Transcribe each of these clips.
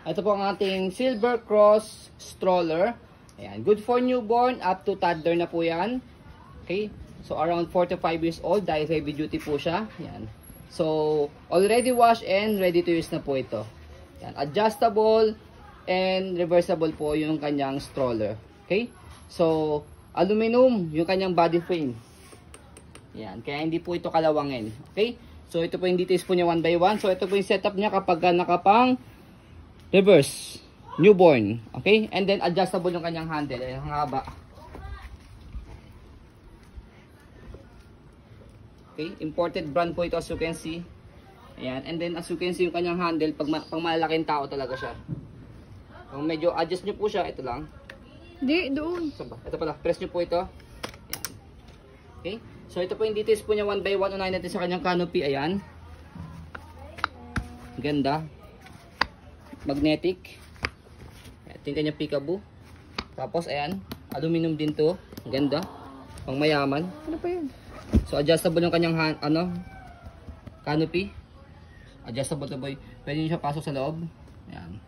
Ito po ang ating Silver Cross stroller. Ayan, good for newborn up to toddler na po yan. Okay, so around 4 to 5 years old dahil heavy duty po siya. Ayan. So, already washed and ready to use na po ito. Ayan, adjustable and reversible po yung kanyang stroller. Okay, so aluminum yung kanyang body frame. Ayan, kaya hindi po ito kalawangin. Okay, so ito po yung details po niya one by one. So ito po yung setup niya kapag nakapang reverse, newborn, okay? And then adjustable yung kanyang handle, ang haba. Okay, imported brand po ito as you can see. Ayan, and then as you can see yung kanyang handle, pag malalaking tao talaga siya. Kung medyo adjust nyo po siya, ito lang. Di, doon. Ito pala, press nyo po ito. Ayan. Okay, so ito po yung details po niya one by one. Unahin natin sa kanyang canopy, ayan. Ganda. Magnetic. Ito yung kanyang peekaboo. Tapos ayan, aluminum din to. Ganda. Pang mayaman. Ano pa yun? So adjustable yung kanyang canopy. Adjustable to boy. Pwede nyo siya pasok sa loob. Ayan.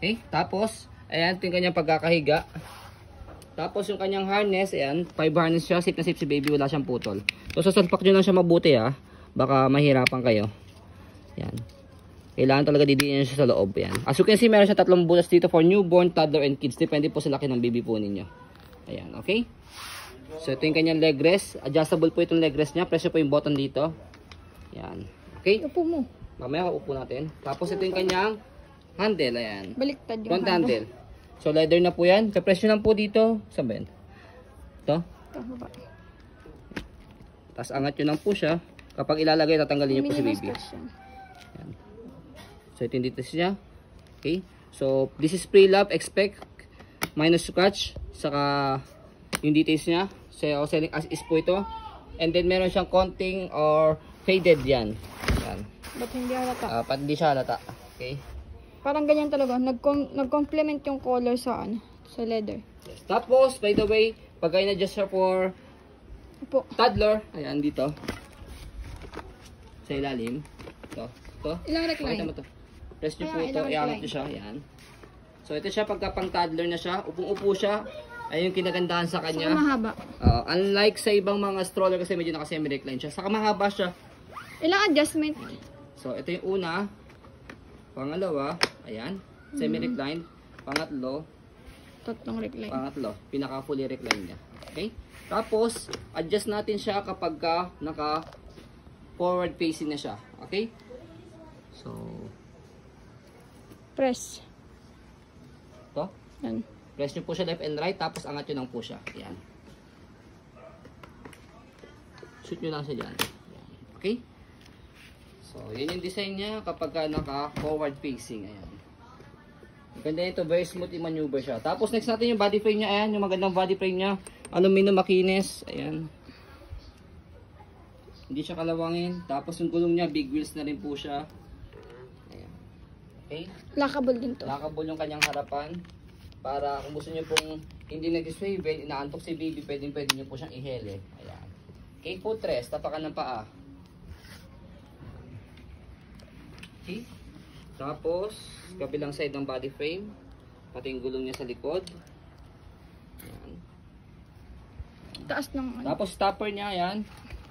Okay, tapos ayan, ito yung kanyang pagkakahiga. Tapos yung kanyang harness, ayan, 5 harness siya. Safe na safe si baby, wala siyang putol. So sasalpak nyo lang siya mabuti baka mahirapan kayo. Ayan. Kailangan talaga didiin siya sa loob. Yan. As you can see, meron siya 3 butas dito for newborn, toddler, and kids. Depende po sa laki ng baby po ninyo. Ayan, okay? So, ito yung kanyang leg rest. Adjustable po itong leg rest niya. Presyo po yung button dito. Ayan. Okay? Upo mo. Mamaya upo natin. Tapos, ito yung kanyang handle. Ayan. Baliktad yung Front handle. So, leather na po yan. So, presyo lang po dito. Saan ba yan? Ito. Tapos, angat nyo lang po siya. Kapag ilalagay, tatanggalin nyo po si baby. Ayan. So, ito yung details niya. Okay. So, this is pre-lap. Expect minus scratch. Saka yung details niya. So, selling as is po ito. And then, meron siyang konting or faded yan. Yan. Ba't hindi halata? Pat hindi siya halata. Okay. Parang ganyan talaga. Nag-complement yung color sa sa leather. Yes. Tapos, by the way, pag in-adjust siya for Upo. toddler. Ayan, dito. Sa ilalim. Ito. Ilang recline? Pakita mo to. Press nyo po ito, iangat nyo siya, yan. So ito siya pagka pang toddler na siya, upong-upo siya, ayun yung kinagandahan sa kanya. Saka mahaba. Unlike sa ibang mga stroller kasi medyo naka-semi-recline siya, saka mahaba siya. Ilang adjustment? So ito yung una, pangalawa, ayan, semi-recline, pangatlo, Tatlong recline. pangatlo, pinaka-fully recline niya. Okay? Tapos, adjust natin siya kapag naka-forward facing na siya. Okay? So, Press. ito. Yan. Press nyo po siya left and right, tapos angat nyo lang po siya. Ayan. Shoot nyo lang siya dyan. Ayan. Okay? So, yun yung design niya kapag naka-forward facing. Ayan. Ganda ito, very smooth i-maneuver siya. Tapos next natin yung body frame niya. Ayan, yung magandang body frame niya. Aluminum makinis. Ayan. Hindi siya kalawangin. Tapos yung gulong niya, big wheels na rin po siya. Okay? Lockable din to. Lockable yung kanyang harapan. Para kung gusto nyo pong hindi nag-swivel, inaantok si baby, pwede nyo po siyang ihele. Ayan. Okay, footrest, tapakan ng paa. Okay. Tapos, kabilang side ng body frame. Pati yung gulong niya sa likod. Ayan. Taas ng Tapos, stopper niya, ayan.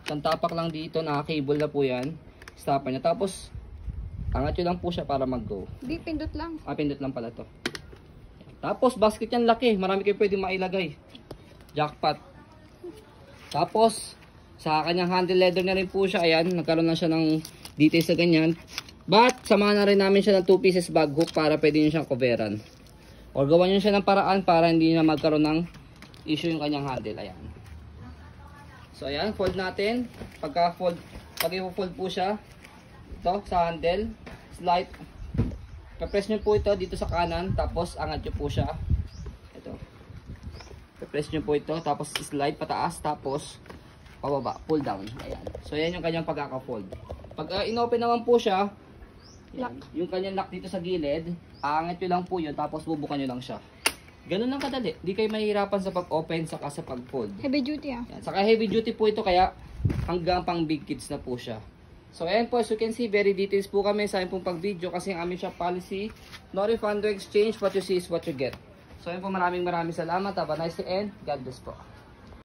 Isang tapak lang dito, naka-cable na po yan. Stopper niya. Tapos, angat nyo lang po siya para mag-go. Di, pindot lang. Pindot lang pala to. Tapos basket yan laki. Marami kayo pwede mailagay. Jackpot. Tapos sa kanyang handle leather na rin po siya. Ayan, nagkaroon na siya ng details sa ganyan. But samahan na rin namin siya ng 2 pieces bag hook para pwede nyo siyang coveran. Or gawan nyo siya ng paraan para hindi na magkaroon ng issue yung kanyang handle. Ayan. So ayan, fold natin. Pag i-fold po siya, ito sa handle, slide, pa-press nyo po ito dito sa kanan, tapos angat nyo po siya, ito, pa-press nyo po ito, tapos slide pataas, tapos pababa, pull down, ayan. So yan yung kanyang pagkaka-fold. Pag in-open naman po siya, yan, yung kanyang lock dito sa gilid, aangat nyo lang po yun, tapos bubukan nyo lang siya. Ganun lang kadali, di kayo mahihirapan sa pag-open saka sa pag-fold. Heavy duty Yan. Saka heavy duty po ito, kaya hanggang pang big kids na po siya. So ayan po, as you can see, very details po kami sa aming pong pag-video kasi ang aming shop policy, no refund, no exchange, what you see is what you get. So ayan po, maraming salamat. Have a nice day and God bless po.